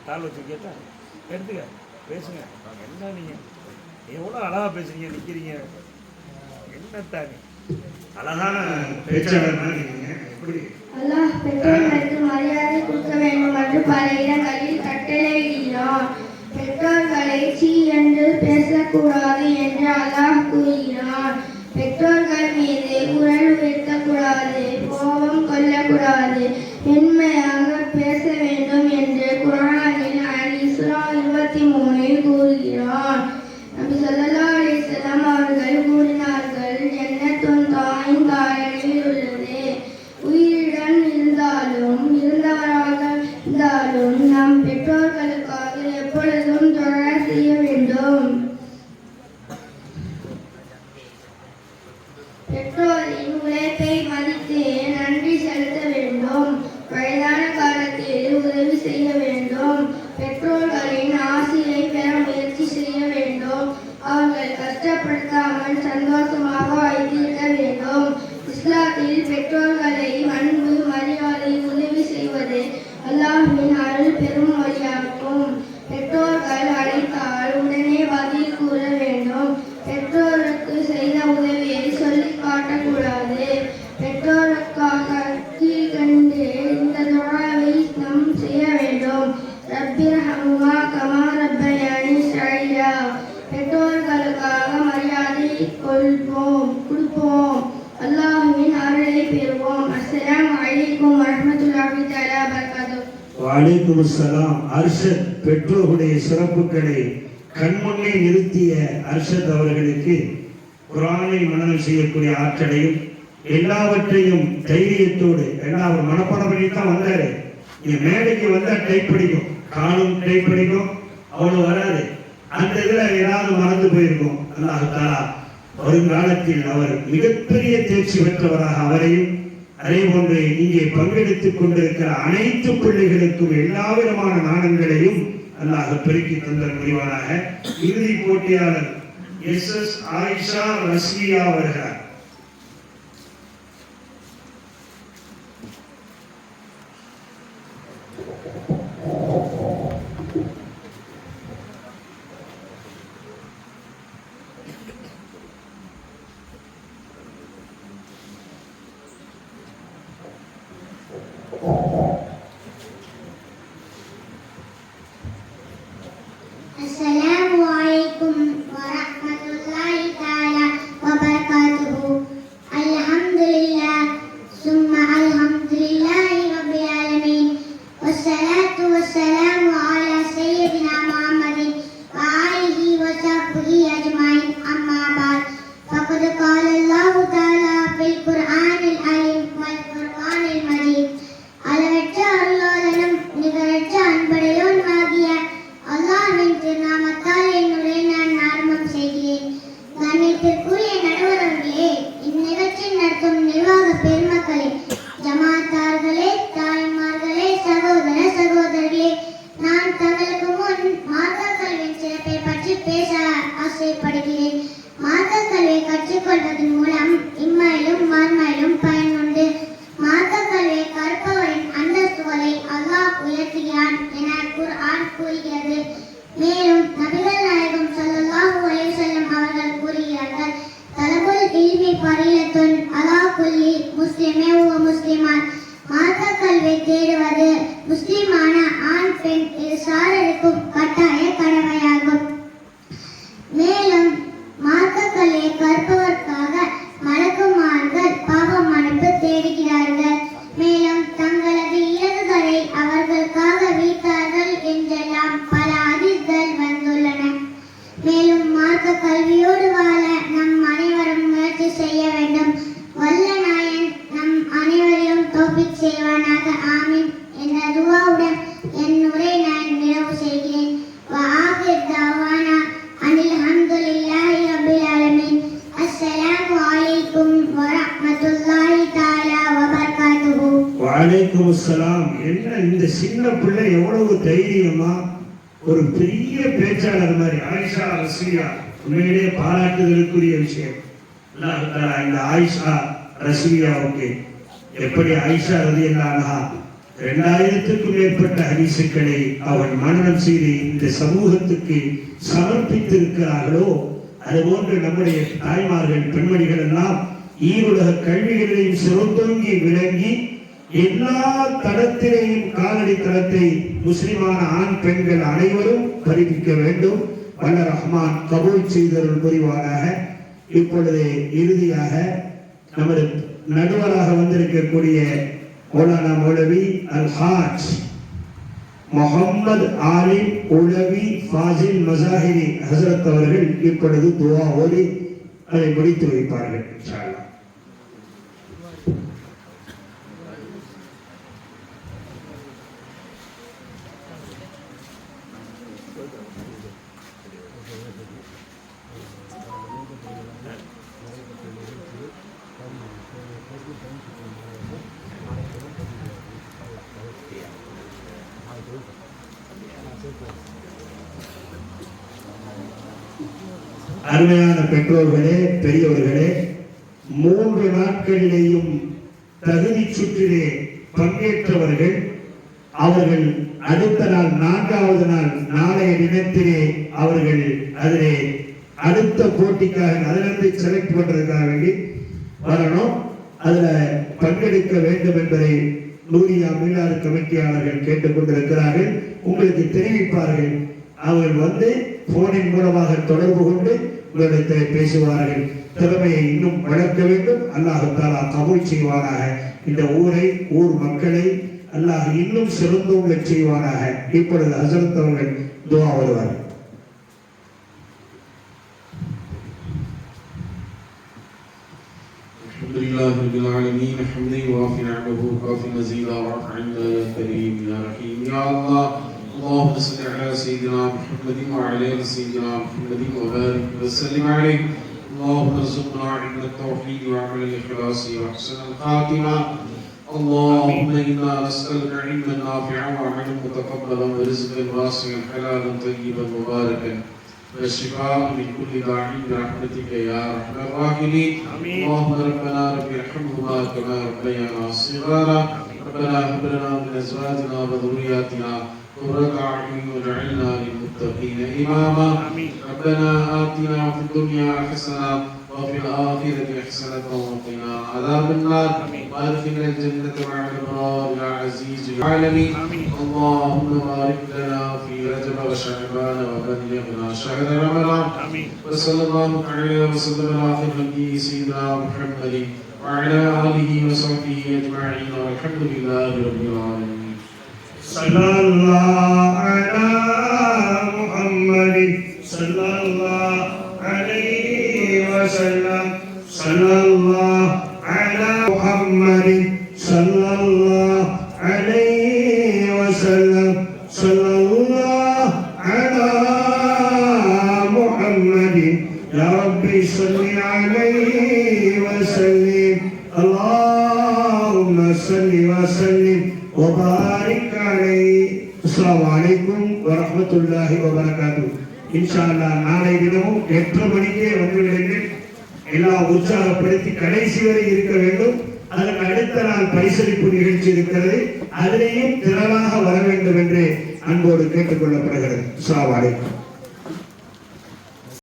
தாள் வச்சு கேட்டா எடுத்துக்க பேசுங்க. என்ன நீங்க எவ்வளோ அழகா பேசுறீங்க, நிக்கிறீங்க, என்னத்தானே அழகான பேச்சாளர் நீங்க. எப்படி அல்லாஹ் பெற்றோர்களுக்கு மரியாதை கொடுக்க வேண்டும் என்று பல இடங்களில் கட்டளையிடுகிறான். பெற்றோர்களை சீ என்று பேசக்கூடாது என்று அல்லாஹ் கூறுகிறான். பெற்றோர்கள் மீது குரல் உயர்த்தக்கூடாது, கோபம் கொள்ளக்கூடாது, மென்மையாக பேச வேண்டும் என்று குர்ஆனில் அல்-இஸ்ரா 23 கூறுகிறான். நபி ஸல்லல்லாஹு அலைஹி வஸல்லம் அவர்கள் கூறினார்கள், ஜன்னத்துன் தாயின் காலடியில் உள்ளது. உயிருடன் இருந்தாலும் இருந்தவராக இருந்தாலும் நம் பெற்றோர்களுக்காக எப்பொழுதும் துஆ செய்ய வேண்டும். பெற்றோரின் உழைப்பை மதித்து நன்றி செலுத்த வேண்டும். வயதான காலத்தில் உதவி செய்ய வேண்டும். பெற்றோர்களின் ஆசையை பெற முயற்சி செய்ய வேண்டும். அவர்கள் கஷ்டப்படுத்தாமல் சந்தோஷமாக வைத்திருக்க வேண்டும். இஸ்லாத்தில் பெற்றோர்களை அன்பு, மரியாதை, உதவி செய்வது அல்லாஹ்வின் அருள் பெரும் வழியாகும். பெற்றோர்கள் அழைத்தால் உடனே பதில் கூற வேண்டும். பெற்றோருக்கு செய்த உதவியை சொல்லி காட்டக்கூடாது. பெற்றோருக்காக கீழ்கண்டு இந்த துஆவை நாம் செய்ய வேண்டும். ரப்பிர்ஹம்ஹுமா கமா ரப்பயானி ஸகீரா. பெற்றோர்களுக்காக மரியாதை கொடுப்போம். அல்லாஹ்வின் அருளை பெறுவோம். அஸ்ஸலாமு அலைக்கும் வரஹ்மத்துல்லாஹி தஆலா வபரகாத்துஹு. வலைக்கும் அஸ்ஸலாம். அர்ஷத் பெற்றோருடைய சிறப்புகளை கண்முன்னே நிறுத்திய அர்ஷத் அவர்களுக்கு குர்ஆனை மனனம் செய்யக்கூடிய ஆற்றலையும் எல்லாவற்றையும் தைரியத்தோடு எல்லாம் அவர் மனப்பாடம் பண்ணித்தான் வந்தாரு. நீங்க மேடைக்கு வந்தா டைப் படிக்கும், காலும் டைப் படிக்கும், அவ்வளவு வராது. அந்த இதுல ஏதாவது மறந்து போயிருக்கும். அல்லாஹ் தஆலா வருங்காலத்தில் அவர் மிகப்பெரிய தேர்ச்சி பெற்றவராக அவரையும் அதே போன்று இங்கே பங்கெடுத்துக் கொண்டிருக்கிற அனைத்து பிள்ளைகளுக்கும் எல்லா விதமான நாணங்களையும் அல்லாஹ் பெருக்கி தந்த முடிவானாக. இறுதி போட்டியாளர் எஸ் ஆயிஷா ரஸ்மியா வருகிறார். அஸ்ஸலாமு அலைக்கும் வரஹ்மத்துல்லாஹி தஆலா வபரகாத்துஹு. உயர்த்துகிறான் என குர்ஆன் கூறுகிறது. மேலும் நபிகள் நாயகம் ஸல்லல்லாஹு அலைஹி வஸல்லம் அவர்கள் கூறுகிறார்கள், தலபுல் இல்மி ஃபரீலத்துன் அலா குல்லி முஸ்லிமின் வ முஸ்லிமாத். மார்க்க கல்வி தேடுவது முஸ்லிமான ஆண் பெண் இருசாரருக்கும் கட்டாய கடமையாகும். மேலும் மார்க்க கல்வியை கற்பதற்காக மலக்குமார்கள் பாவ மன்னிப்பு தேடுகிறார்கள். மேலும் தங்களது இலக்குகளை அவர்களுக்காக வீட்டார்கள் என்றெல்லாம் பல ஹதீஸ்கள் வந்துள்ளன. மேலும் மார்க்க கல்வியோடு வாழ நம் அனைவரும் முயற்சி செய்ய வேண்டும். வல்ல நாயன் நம் அனைவரையும் தௌஃபீக் செய்வானாக. ஆமீன் என்ற துஆவுடன் என் உரை நான் நிறைவு செய்கிறேன். வஆகிர் தஅவானா அனில் ஹம்துலில்லாஹி ரப்பில் ஆலமீன். அஸ்ஸலாமு அலைக்கும் வரஹ்மத்துல்லாஹி தஆலா வபரகாத்துஹு. வலைக்கும் அஸ்ஸலாம். என்ன இந்த சின்ன பிள்ளை எவ்வளவு தைரியமா ஒரு பெரிய பேச்சாளர் மாதிரி ஆயிஷா ரஸ்வியா, உண்மையிலேயே பாராட்டுதலுக்குரிய விஷயம். அல்லாஹ் தஆலா இந்த ஆயிஷா ரஸ்வியாவுக்கு எப்படி ஆயிஷா ரலியல்லாஹு அன்ஹா 2000க்கும் மேற்பட்ட ஹதீஸுக்களை அவன் மனனம் செய்து இந்த சமூகத்துக்கு சமர்ப்பித்திருக்கிறார்களோ அதுபோன்று நம்முடைய தாய்மார்கள் பெண்மணிகள் எல்லாம் ஈருலக கல்விகளையும் சிறந்தோங்கி விளங்கி எல்லா தடத்திலேயும் காலடி தளத்தை முஸ்லிமான ஆண் பெண்கள் அனைவரும் பதிப்பிக்க வேண்டும். வல்ல ரஹ்மான் கபூல் செய்தருள் புரிவாராக. இப்பொழுது இறுதியாக நமது நடுவராக வந்திருக்கக்கூடிய மௌலானா மௌலவி அல் ஹாஜ் முஹம்மது ஆலிம் உலவி ஃபாசில் மசாஹிரி ஹசரத் அவர்கள் இப்பொழுது துஆ ஓதி அதை முடித்து வைப்பார்கள் இன்ஷா அல்லாஹ். அருமையான பெற்றோர்களே, பெரியவர்களே, 3 நாட்களிலேயும் தகுதி சுற்றிலே பங்கேற்றவர்கள் அவர்கள் அடுத்த நாள் 4வது நாள் நாளைய தினத்திலே அவர்கள் அதிலே அடுத்த போட்டிக்காக அதிலிருந்து செலக்ட் பண்றதுக்காக வேண்டி வரணும். அதுல பங்கெடுக்க வேண்டும் என்பதை நூரியா மீளாறு கமிட்டியாளர்கள் கேட்டுக்கொண்டிருக்கிறார்கள். உங்களுக்கு தெரிவிப்பார்கள். அவர்கள் வந்து போனின் மூலமாக தொடர்பு கொண்டு உங்களிடத்தில் பேசுவார்கள். திறமையை இன்னும் வளர்க்க வேண்டும். அல்லாஹ் தஆலா கபூல் செய்வானாக. இந்த ஊரை, ஊர் மக்களை அல்லாஹ் இன்னும் சிறந்தோங்க செய்வானாக. இப்பொழுது ஹசரத் அவர்கள் துஆ ஓதுவார்கள். الحمدلله رب العالمين حمدا يوافي نعمه وكافي مزيدا وارحمنا يا كريم يا رحيم يا الله. اللهم صل على سيدنا محمد وعلى ال سيدنا محمد وبارك وسلم عليه. اللهم ارزقنا علم التوحيد وعمل الاخلاص واحسن الخاتمه. اللهم انا نسالك علما نافعا وعملا متقبلا ورزقا واسعا حلالا طيبا مباركا والشفاء من كل داع برحمتك يا ارحم الراحمين. اللهم ربنا رب ارحمهما كما ربيانا صغارا. ربنا هب لنا من ازواجنا وذرياتنا قرة اعين واجعلنا للمتقين اماما. ربنا آتنا في الدنيا حسنة وفي الآخرة حسنة وقنا عذاب النار وادخلنا الجنة مع الأبرار يا عزيز يا عالمين. اللهم بارك لنا في رجب وشعبان وبلغنا شهر رمضان. وصلى الله تعالى وسلم على خير سيدنا محمد وعلى آله وصحبه أجمعين والحمد لله رب العالمين. صلى الله على محمد صلى الله عليه وسلم. صلى الله على محمد صلى الله عليه وسلم. صلى الله على محمد يا ربي صل عليه وسلم. اللهم صل وسلم وبارك عليه. السلام عليكم ورحمة الله وبركاته. இன்ஷா அல்லாஹ் நாளை தினமும் 8:30 மணிக்கே வந்துவிடுங்கள். எல்லாம் உற்சாகப்படுத்தி கடைசி வரை இருக்க வேண்டும். அதற்கு அடுத்த நாள் பரிசளிப்பு நிகழ்ச்சி இருக்கிறது. அதிலேயும் திரளாக வர வேண்டும் என்று அன்போடு கேட்டுக்கொள்ளப்படுகிறது. அஸ்ஸலாமு அலைக்கும்.